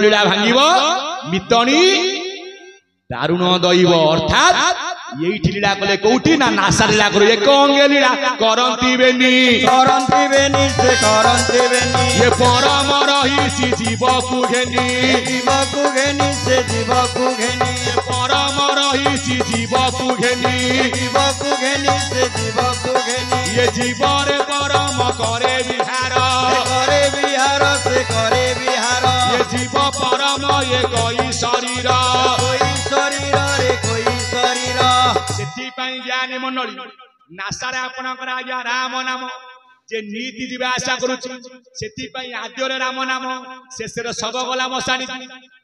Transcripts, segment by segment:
लीला भांगिब मितणी दारुण दैव अर्थात यही लीला कले कोठी ना नासा लीला करो एक अंगे लीला करंती बेनी से करंती बेनी ये परम रही जीव को घेनी से जीव को घेनी परम रही जीव को घेनी से जीव को घेनी ये जीव रे परम करे विहार से करे विहार ये जीव परम ये कोई शरीर रे कोई शरीर सेठी पई ज्ञानी मंडली नासा रे आपनकर आज्ञा राम नाम जे नीति जीवा आशा करूची सेठी पई आद्य रे राम नाम शेष रे सब गला मसानी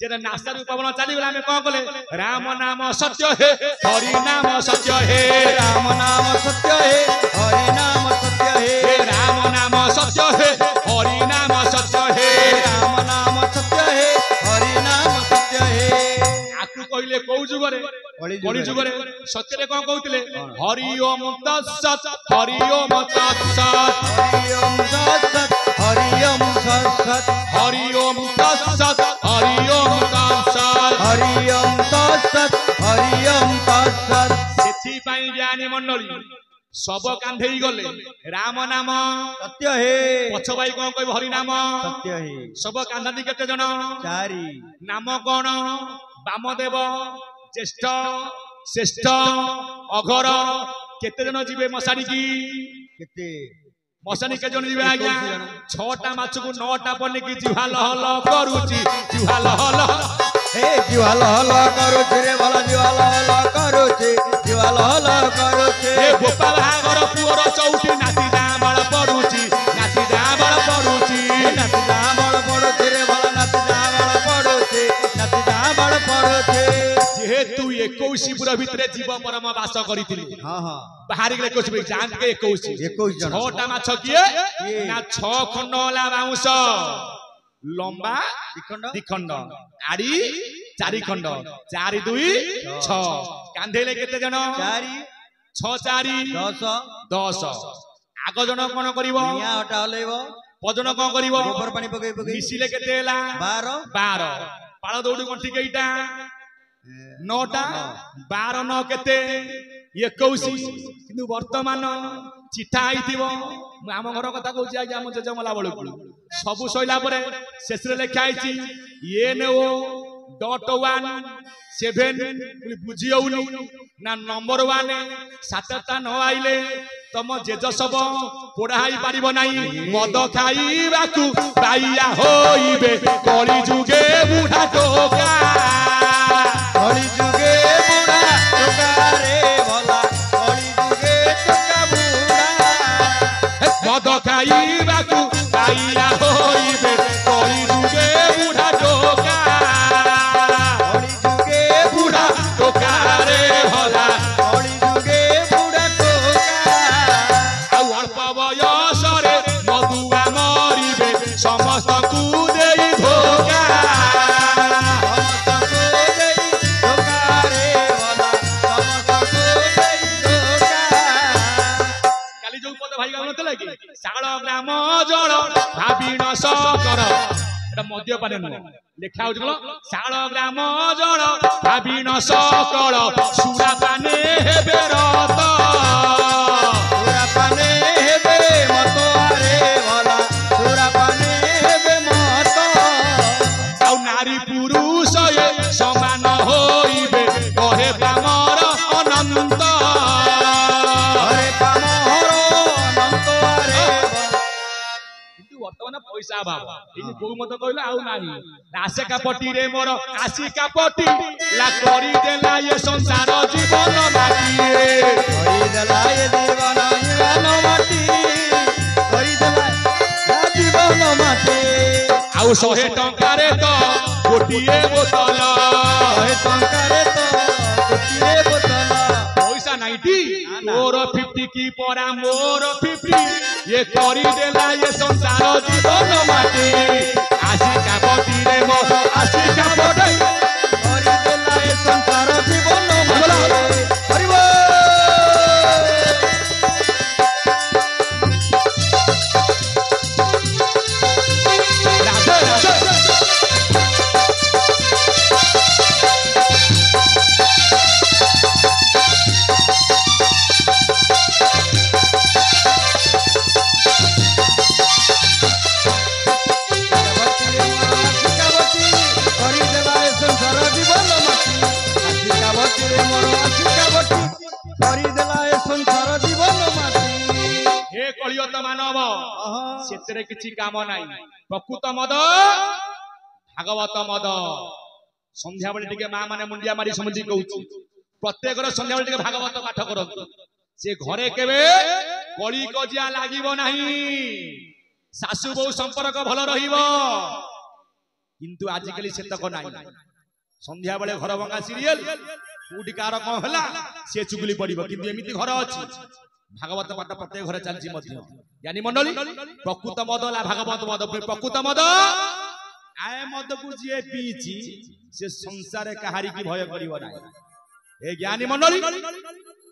जे नासा रे पवन चाली गला में कोन कले राम नाम सत्य है हरि नाम सत्य है राम नाम सत्य है हरि नाम सत्य है राम नाम सत्य है हरि नाम सत्य है राम नाम सत्य है हरि नाम सत्य है आकु कहिले को जुगरे कली जुगरे सत्य रे कोन कहउतिले हरि ओम तत्सत हरि ओम तत्सत हरि ओम तत्सत हरि ओम तत्सत हरि ओम तत्सत हरि ओम तत्सत हरि ओम तत्सत हरि ओम तत्सत सेठी पई ज्ञानी मंडली सब कांधेई गले राम नाम सत्य है पछ भाई कोन कहब हरि नाम सत्य है सब कांधादी केते जण चारि नाम कोन वामदेव ज्येष्ठ श्रेष्ठ अघर केते जन जीवे मसानी की केते मसानी के जन जीवे आज्ञा 6टा माछ को 9टा बने की जुहाल हल करूची जुहाल हल हे जुहाल हल करूची रे भला जुहाल हल करूची जुहाल हल करूची हे गोपा भागर पुअर चौटी नाती दामळ पडुची नाती दामळ पडुची नाती दामळ पडुची रे भला नाती दामळ पडुची नाती दामळ पडुची जेहेतु 21 भितरे जीव परम वास करिथिली हां हां बाहर गेले 21 जान के 21 जन 6टा माछ किए ना 6 खंड होला बाउंस लंबा दिखंड आड़ी 4 खंड 4 2 6 कांधेले केते जन 4 6 4 10 आग जन कोन करिवो निया हटा हलेबो पजन कोन करिवो गोबर पानी पकई पकई मिसिले केते होला 12 पाळ दौडी कोन ठीक एटा 9टा 12 9 केते 21 किंतु वर्तमान चिठा आइथिबो आम घर कथा कहूची आज्ञा आम जजमला बळकु सबु सइला परे शेष रे लिखा आइची NO.1 बुझियौनी ना नंबर 1 7टा न आइले तम जेज सब पोड़ाई पारिबो नाही मद खाइबाकू बाइया होइबे कली जुगे बुढ़ा टोका कली जुगे बुढ़ा टोका रे भला कली जुगे टोका बुढ़ा मद खाइबाकू बाइया होइबे कली जुगे बुढ़ा टोका कली जुगे बुढ़ा टोका रे भला कली जुगे बुढ़ा टोका आ अल्प बयस रे मधुआ मरिबे समस्त को देई धोका शाल ग्राम जल भाविण सकर मद्यपान नुह लेखा हो शाल ग्राम जल भाविण सकल सुरापाने हेबे रत सुरापाने हेबे मत रे भला सुरापाने हेबे मत आउ नारी पुरुष ये समान होइबे कहे पामर अनंत पैसा अभाव ये मत कहला आउ नाही आशिका पटी रे मोर आशिका पटी ला करी देला ये संसार जीवन माटी रे करी देला ये जीवन माटी करी देला जीवन माटी आउ 100 टंका रे तो गोटिए बोतल 100 टंका रे तो गोटिए बोतल पैसा 90 मोर 50 की परा मोर 50 ये करी देला ये संसार जीवन माटी आशिका पटी रे मोर आशिका पटी करी देला ये संसार जीवन माटी हरिबो राधे राधे रे मोर आशिका बटी करी देला ए संसार जीवन माटी हे कलियत मानव सेतरे किछि काम नाही प्रकृत मद भागवत मद संध्या बेले टिके मां माने मुंडिया मारी समुदी कहउछि प्रत्येक संध्या बेले टिके भागवत पाठ करंतु से घरे केबे कली कजिया लागिबो नाही सासु बहु संपर्क भल रहिबो किंतु आजिकली सेतक नाही संध्या बेले घर भंगा सीरियल कोडी कार कोन हला से चुगली पड़िबो किंतु एमिति घर अछि भागवत पाठ प्रत्येक घरे चलछि मध्य यानी मंडली प्रकृत मद ला भागवत मद प्रकृत मद आए मद को जे पीछि से संसार कहारी की भय करिवो नाही ए ज्ञानी मंडली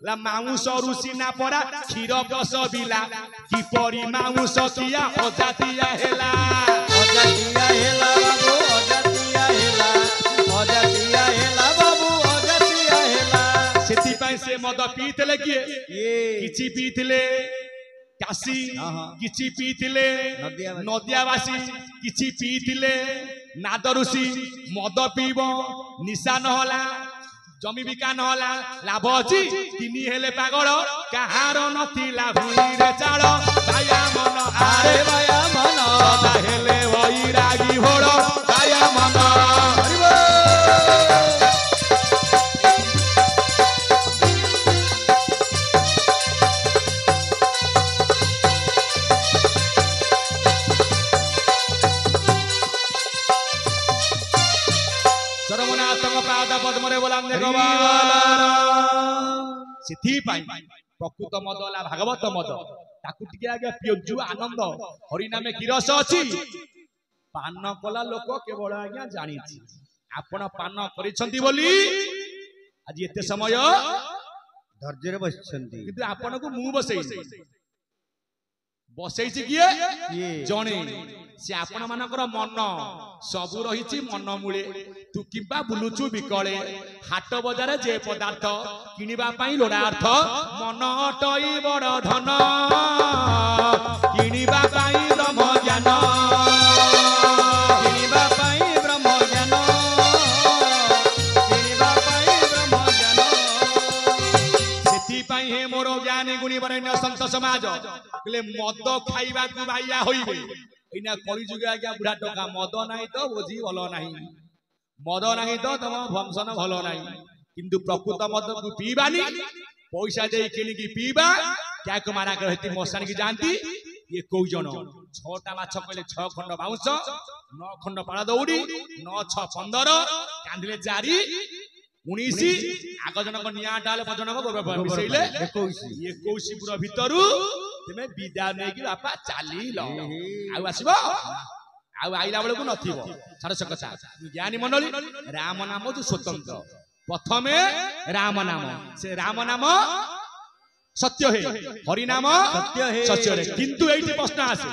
ला माउस ऋषि ना परा क्षीर रस बिला की परी माउस किया अजातिया हेला बाबू अजातिया हेला बाबू अजातिया हेला सेति पई से मद पीतले किए किछि पीतले काशी किछि पीतले नदियावासी किछि पीतले नाद ऋषि मद पीबो निशा न होला जमी बिका न होला लाभ अछि तिनी हेले पागल कहार नथिला भूली रे चाळ बाया मन आरे बाया मन सदा हेले वैरागी भोळ बाया मन प्रकृत मद ला भागवत मद ताकू टिके आगे पियजु आनंद हरि नामे की रस अछि पान कला लोक केवल आज्ञा जानी आपण पान करिसंती बोली आज एते समय धैर्य रे बसिसंती किंतु आपण को मु बसैछि किए जणे से आपण मानकर मन सबु रहिछि मन मूले तू किबा बुलुचु बिकळे हाट बजार जे पदार्थ किनिबा पई लोडा अर्थ मन अटई बड़ धन किनिबा पई ब्रह्म ज्ञान किनिबा पई ब्रह्म ज्ञान किनिबा पई ब्रह्म ज्ञान सेति पई हे मोर ज्ञानी गुणी बरेण्य संत समाज ले मद खाइबा को भाइया होइबे इना कली जुगे आज्ञा बुढ़ा टका मद नाही तो बोझी भलो नाही मद नाही तो तम फंक्शन भलो नाही किंतु प्रकृत मद को पीबानी पैसा दे किनी की पीबा क्या को मारा कर हेती मसान की जानती ये कोई जन 6टा माछ कहले 6 खंड बाउंस 9 खंड पाळा दौड़ी 9 6 15 कांदिले 4 19 आग जनक निया डाले भजनक मिसैले 21 पुरा भितरु तमे विदा नै कि बापा चाली ल आउ आसीबो आउ आइला बेले को नथिबो छाड़ से कथा ज्ञानी मंडली राम नाम जो स्वतंत्र प्रथमे राम नाम से राम नाम सत्य है हरि नाम सत्य है किंतु एठी प्रश्न आसे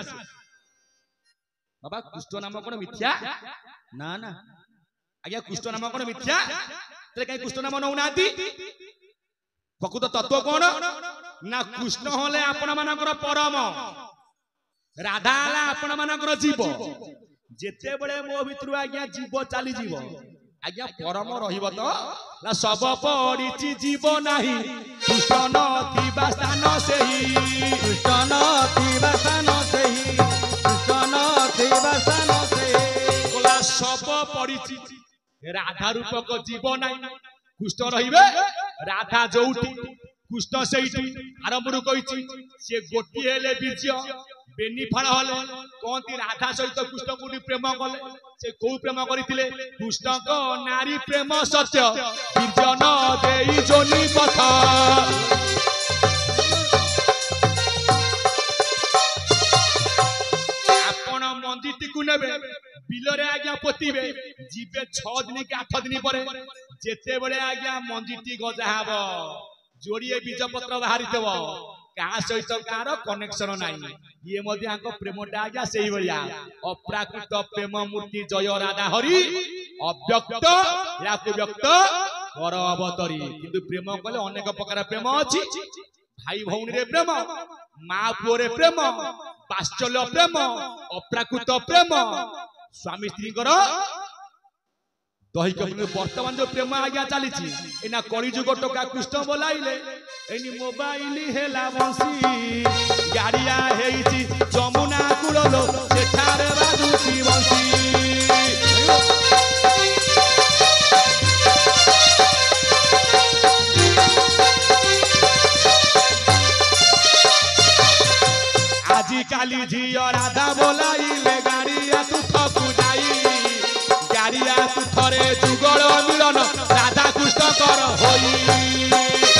बाबा कृष्ण नाम कोन मिथ्या ना ना आज्ञा कृष्ण नाम कोन मिथ्या तले काई कृष्ण नाम नौ नाती प्रकृत तत्व कोन ना कृष्ण होले आपण मानकर परम राधा हला आपण मानकर जीव जेते बेले मो भितरु आज्ञा जीव चाली जीव आज्ञा परम रहिबो तो ना सब पडिची जीव नाही कृष्ण नथिबा स्थान सेही कृष्ण नथिबा स्थान सेही कृष्ण नथिबा स्थान सेही कोला सब पडिची राधा रूपक जीव नाही कृष्ण रहिबे राधा जोउठी कृष्ण सेठी आरंभरू कहिछि से गोटी हेले बीज बेनी फळ हले कोंती राधा सहित कृष्ण कोठी प्रेम कले से को प्रेम करिथिले कृष्ण को नारी प्रेम सत्य बीज न देई जोनी पथ आपण मंदिरटी को नेबे बिलरे आज्ञा पोतीबे जीवे 6 दिन के 8 दिन परे जेते बेले आज्ञा मंदिरटी गजा हबो जोड़िए बीज पत्र बाहरी देव क्या सहित कार कनेक्शन नाई ये प्रेमटा आज्ञा से अप्राकृत प्रेम मूर्ति जय राधा हरि अव्यक्त या व्यक्त कर अवतरी किंतु प्रेम कले अनेक प्रकार प्रेम अच्छी भाई भौणी रे प्रेम माँ पुओ रे प्रेम वात्सल्य प्रेम अप्राकृत प्रेम स्वामी स्त्री दही कपड़े वर्तमान जो प्रेम आज्ञा चली एना कली जुग टोका कृष्ण बोलाइले एनी मोबाइल हेला बंसी गाड़िया हेइची जमुना कूललो सेठारे बाजुची बंसी आजिकाली झियो राधा बोलाइले गाड़िया तू थकू जाई गाड़िया तू थरे जुगल मिलन राधा कृष्ण कर होई